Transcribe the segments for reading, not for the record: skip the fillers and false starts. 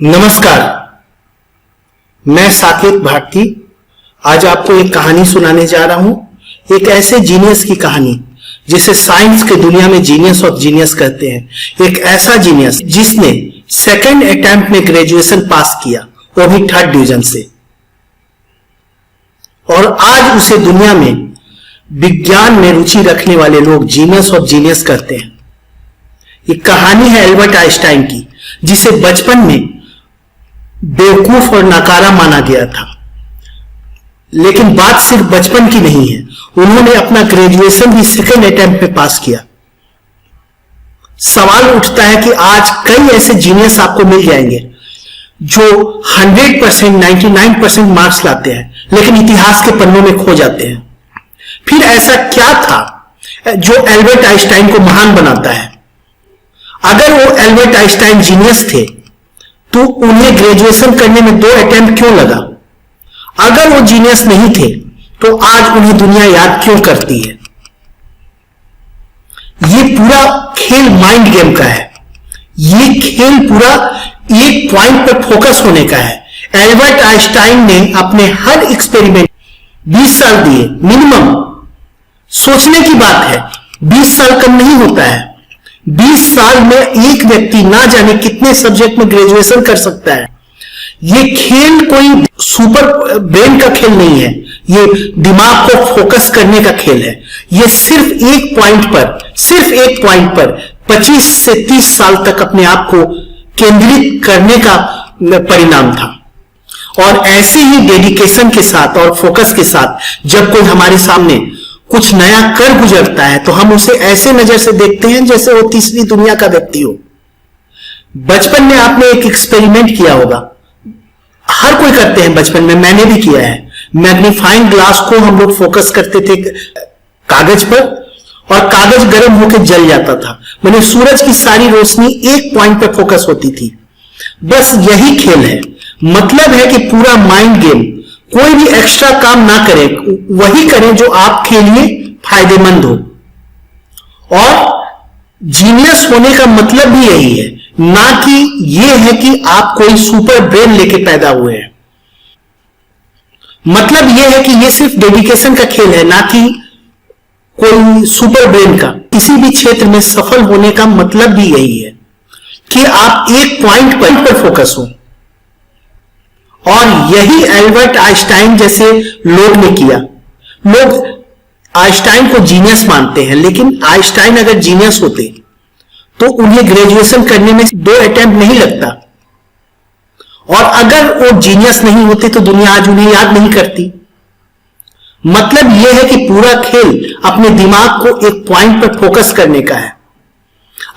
नमस्कार, मैं साकेत भारती आज आपको एक कहानी सुनाने जा रहा हूं। एक ऐसे जीनियस की कहानी जिसे साइंस के दुनिया में जीनियस ऑफ जीनियस कहते हैं। एक ऐसा जीनियस जिसने सेकंड अटेम्प्ट में ग्रेजुएशन पास किया, वो भी 3rd डिवीजन से, और आज उसे दुनिया में विज्ञान में रुचि रखने वाले लोग जीनियस ऑफ जीनियस कहते हैं। ये कहानी है एल्बर्ट आइंस्टाइन की, जिसे बचपन में बेवकूफ और नकारा माना गया था। लेकिन बात सिर्फ बचपन की नहीं है, उन्होंने अपना ग्रेजुएशन भी सेकंड अटेम्प्ट में पास किया। सवाल उठता है कि आज कई ऐसे जीनियस आपको मिल जाएंगे जो 100%, 99% मार्क्स लाते हैं, लेकिन इतिहास के पन्नों में खो जाते हैं। फिर ऐसा क्या था जो एल्बर्ट आइंस्टाइन को महान बनाता है? अगर वो एल्बर्ट आइंस्टाइन जीनियस थे तो उन्हें ग्रेजुएशन करने में 2 अटेम्प्ट क्यों लगा? अगर वो जीनियस नहीं थे तो आज उन्हें दुनिया याद क्यों करती है? ये पूरा खेल माइंड गेम का है। ये खेल पूरा एक पॉइंट पर फोकस होने का है। एल्बर्ट आइंस्टाइन ने अपने हर एक्सपेरिमेंट 20 साल दिए मिनिमम। सोचने की बात है, 20 साल कम नहीं होता है। 20 साल में एक व्यक्ति ना जाने कितने सब्जेक्ट में ग्रेजुएशन कर सकता है। ये खेल कोई सुपर ब्रेन का खेल नहीं है, ये दिमाग को फोकस करने का खेल है। ये सिर्फ एक पॉइंट पर 25 से 30 साल तक अपने आप को केंद्रित करने का परिणाम था। और ऐसे ही डेडिकेशन के साथ और फोकस के साथ जब कोई हमारे सामने कुछ नया कर गुजरता है तो हम उसे ऐसे नजर से देखते हैं जैसे वो तीसरी दुनिया का व्यक्ति हो। बचपन में आपने एक एक्सपेरिमेंट किया होगा, हर कोई करते हैं बचपन में, मैंने भी किया है। मैग्नीफाइंग ग्लास को हम लोग फोकस करते थे कागज पर और कागज गर्म होकर जल जाता था। माने सूरज की सारी रोशनी एक पॉइंट पर फोकस होती थी। बस यही खेल है। मतलब है कि पूरा माइंड गेम, कोई भी एक्स्ट्रा काम ना करें, वही करें जो आपके लिए फायदेमंद हो। और जीनियस होने का मतलब भी यही है, ना कि यह है कि आप कोई सुपर ब्रेन लेके पैदा हुए हैं। मतलब यह है कि यह सिर्फ डेडिकेशन का खेल है, ना कि कोई सुपर ब्रेन का। किसी भी क्षेत्र में सफल होने का मतलब भी यही है कि आप एक पॉइंट पर फोकस हो। और यही एल्बर्ट आइंस्टाइन जैसे लोग ने किया। लोग आइंस्टाइन को जीनियस मानते हैं, लेकिन आइंस्टाइन अगर जीनियस होते तो उन्हें ग्रेजुएशन करने में 2 अटेम्प्ट नहीं लगता। और अगर वो जीनियस नहीं होते तो दुनिया आज उन्हें याद नहीं करती। मतलब यह है कि पूरा खेल अपने दिमाग को एक पॉइंट पर फोकस करने का है।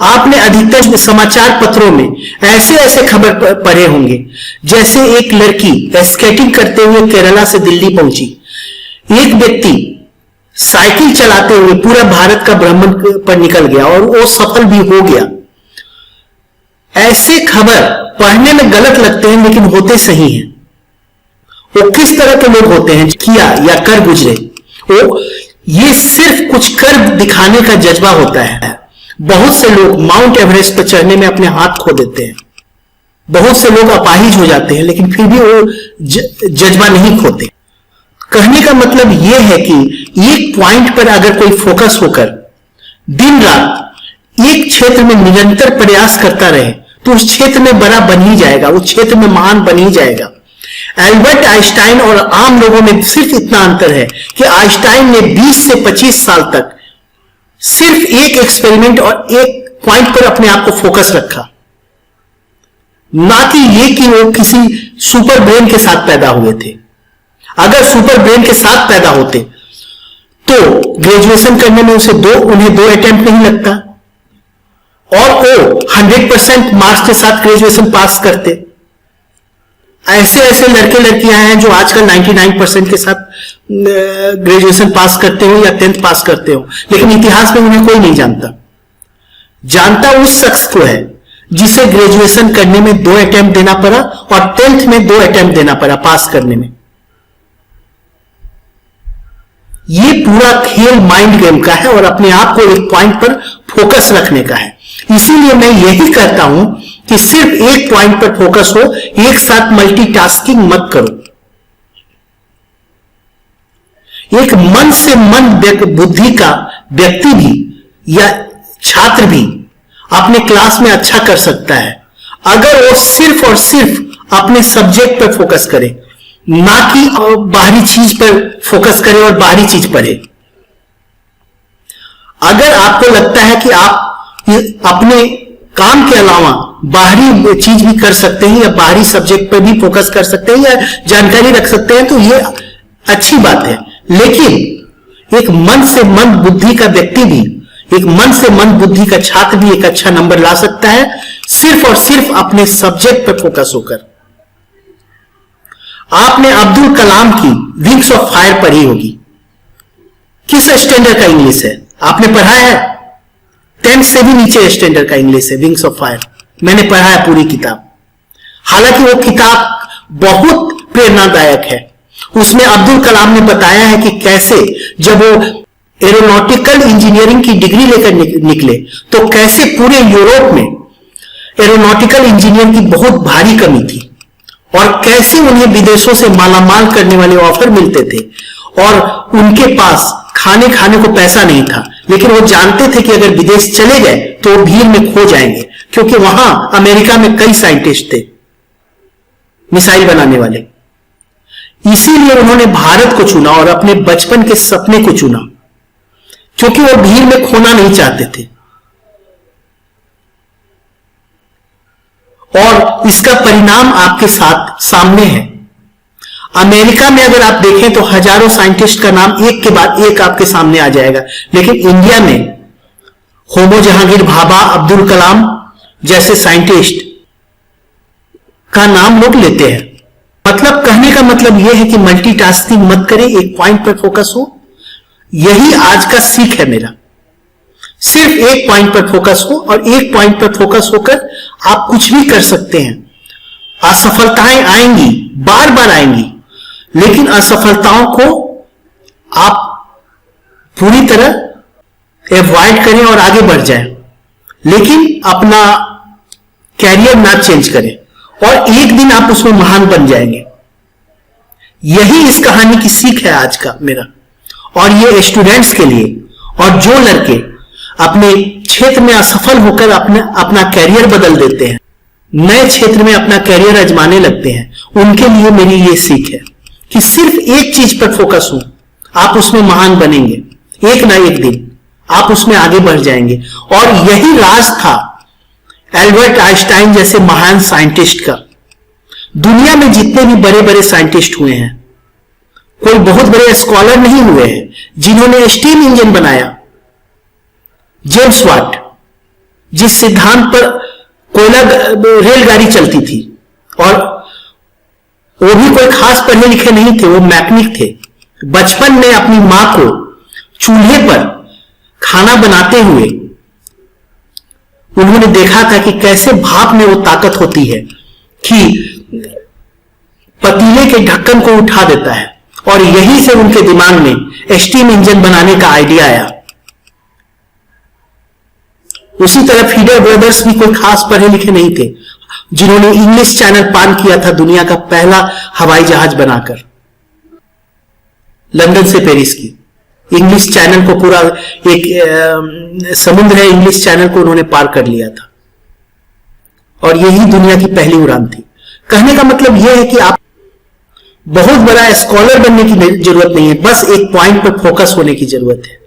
आपने अधिकतर समाचार पत्रों में ऐसे खबर पढ़े होंगे, जैसे एक लड़की स्केटिंग करते हुए केरला से दिल्ली पहुंची। एक व्यक्ति साइकिल चलाते हुए पूरा भारत का भ्रमण पर निकल गया और वो सफल भी हो गया। ऐसे खबर पढ़ने में गलत लगते हैं, लेकिन होते सही हैं। वो किस तरह के लोग होते हैं, किया या कर गुजरे, वो ये सिर्फ कुछ कर दिखाने का जज्बा होता है। बहुत से लोग माउंट एवरेस्ट पर चढ़ने में अपने हाथ खो देते हैं। बहुत से लोग अपाहिज हो जाते हैं, लेकिन फिर भी वो जज्बा नहीं खोते। कहने का मतलब यह है कि एक पॉइंट पर अगर कोई फोकस होकर दिन रात एक क्षेत्र में निरंतर प्रयास करता रहे तो उस क्षेत्र में बड़ा बन ही जाएगा, उस क्षेत्र में महान बन ही जाएगा। एल्बर्ट आइंस्टाइन और आम लोगों में सिर्फ इतना अंतर है कि आइंस्टाइन ने 20 से 25 साल तक सिर्फ एक एक्सपेरिमेंट और एक पॉइंट पर अपने आप को फोकस रखा, ना कि ये कि वो किसी सुपर ब्रेन के साथ पैदा हुए थे। अगर सुपर ब्रेन के साथ पैदा होते तो ग्रेजुएशन करने में उन्हें 2 अटेम्प्ट नहीं लगता और वो 100% मार्क्स के साथ ग्रेजुएशन पास करते। ऐसे लड़के लड़कियां हैं जो आजकल 99% के साथ ग्रेजुएशन पास करते हो या 10th पास करते हो, लेकिन इतिहास में उन्हें कोई नहीं जानता उस शख्स को है जिसे ग्रेजुएशन करने में 2 अटेम्प्ट देना पड़ा और 10th में 2 अटेम्प्ट देना पड़ा पास करने में। ये पूरा खेल माइंड गेम का है और अपने आप को एक पॉइंट पर फोकस रखने का है। इसीलिए मैं यही कहता हूं कि कि सिर्फ एक पॉइंट पर फोकस हो, एक साथ मल्टीटास्किंग मत करो। एक मन से मन बुद्धि का व्यक्ति भी या छात्र भी अपने क्लास में अच्छा कर सकता है अगर वो सिर्फ और सिर्फ अपने सब्जेक्ट पर फोकस करे, ना कि बाहरी चीज पर फोकस करे और बाहरी चीज पढ़े। अगर आपको लगता है कि आप अपने काम के अलावा बाहरी चीज भी कर सकते हैं या बाहरी सब्जेक्ट पर भी फोकस कर सकते हैं या जानकारी रख सकते हैं, तो ये अच्छी बात है। लेकिन एक मन से मन बुद्धि का व्यक्ति भी, एक मन से मन बुद्धि का छात्र भी एक अच्छा नंबर ला सकता है सिर्फ और सिर्फ अपने सब्जेक्ट पर फोकस होकर। आपने अब्दुल कलाम की विंग्स ऑफ फायर पढ़ी होगी। किस स्टैंडर्ड का इंग्लिश है? आपने पढ़ा है? 10th से भी नीचे स्टैंडर्ड का इंग्लिश है विंग्स ऑफ फायर। मैंने पढ़ा है पूरी किताब। हालांकि वो किताब बहुत प्रेरणादायक है। उसमें अब्दुल कलाम ने बताया है कि कैसे जब वो एरोनॉटिकल इंजीनियरिंग की डिग्री लेकर निकले तो कैसे पूरे यूरोप में एरोनॉटिकल इंजीनियर की बहुत भारी कमी थी और कैसे उन्हें विदेशों से मालामाल करने वाले ऑफर मिलते थे और उनके पास खाने को पैसा नहीं था, लेकिन वो जानते थे कि अगर विदेश चले गए तो वो भीड़ में खो जाएंगे, क्योंकि वहां अमेरिका में कई साइंटिस्ट थे मिसाइल बनाने वाले। इसीलिए उन्होंने भारत को चुना और अपने बचपन के सपने को चुना, क्योंकि वो भीड़ में खोना नहीं चाहते थे। और इसका परिणाम आपके साथ सामने है। अमेरिका में अगर आप देखें तो हजारों साइंटिस्ट का नाम एक के बाद एक आपके सामने आ जाएगा, लेकिन इंडिया में होमो जहांगीर भाभा, अब्दुल कलाम जैसे साइंटिस्ट का नाम लोग लेते हैं। मतलब कहने का मतलब यह है कि मल्टीटास्किंग मत करें, एक पॉइंट पर फोकस हो। यही आज का सीख है मेरा। सिर्फ एक पॉइंट पर फोकस हो और एक पॉइंट पर फोकस होकर आप कुछ भी कर सकते हैं। असफलताएं आएंगी, बार बार आएंगी, लेकिन असफलताओं को आप पूरी तरह अवॉइड करें और आगे बढ़ जाएं, लेकिन अपना कैरियर ना चेंज करें और एक दिन आप उसमें महान बन जाएंगे। यही इस कहानी की सीख है आज का मेरा। और ये स्टूडेंट्स के लिए, और जो लड़के अपने क्षेत्र में असफल होकर अपना कैरियर बदल देते हैं, नए क्षेत्र में अपना कैरियर आजमाने लगते हैं, उनके लिए मेरी ये सीख है कि सिर्फ एक चीज पर फोकस हो, आप उसमें महान बनेंगे। एक ना एक दिन आप उसमें आगे बढ़ जाएंगे। और यही राज था एल्बर्ट आइंस्टाइन जैसे महान साइंटिस्ट का। दुनिया में जितने भी बड़े बड़े साइंटिस्ट हुए हैं, कोई बहुत बड़े स्कॉलर नहीं हुए हैं जिन्होंने स्टीम इंजन बनाया। जेम्स वाट, जिस सिद्धांत पर कोयला रेलगाड़ी चलती थी, और वो भी कोई खास पढ़े लिखे नहीं थे, वो मैकेनिक थे। बचपन में अपनी मां को चूल्हे पर खाना बनाते हुए उन्होंने देखा था कि कैसे भाप में वो ताकत होती है कि पतीले के ढक्कन को उठा देता है, और यहीं से उनके दिमाग में स्टीम इंजन बनाने का आइडिया आया। उसी तरह फीडर ब्रदर्स भी कोई खास पढ़े लिखे नहीं थे, जिन्होंने इंग्लिश चैनल पार किया था दुनिया का पहला हवाई जहाज बनाकर। लंदन से पेरिस की इंग्लिश चैनल को, पूरा एक समुद्र है, इंग्लिश चैनल को उन्होंने पार कर लिया था, और यही दुनिया की पहली उड़ान थी। कहने का मतलब यह है कि आप बहुत बड़ा स्कॉलर बनने की जरूरत नहीं है, बस एक पॉइंट पर फोकस होने की जरूरत है।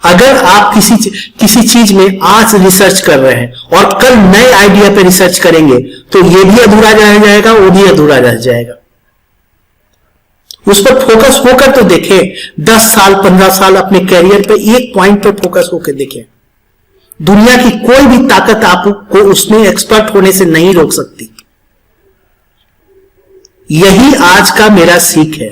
अगर आप किसी चीज में आज रिसर्च कर रहे हैं और कल नए आइडिया पे रिसर्च करेंगे, तो ये भी अधूरा रह जाएगा, वो भी अधूरा रह जाएगा। उस पर फोकस होकर तो देखें, 10 साल 15 साल अपने कैरियर पे एक पॉइंट पर फोकस होकर देखें। दुनिया की कोई भी ताकत आपको उसमें एक्सपर्ट होने से नहीं रोक सकती। यही आज का मेरा सीख है।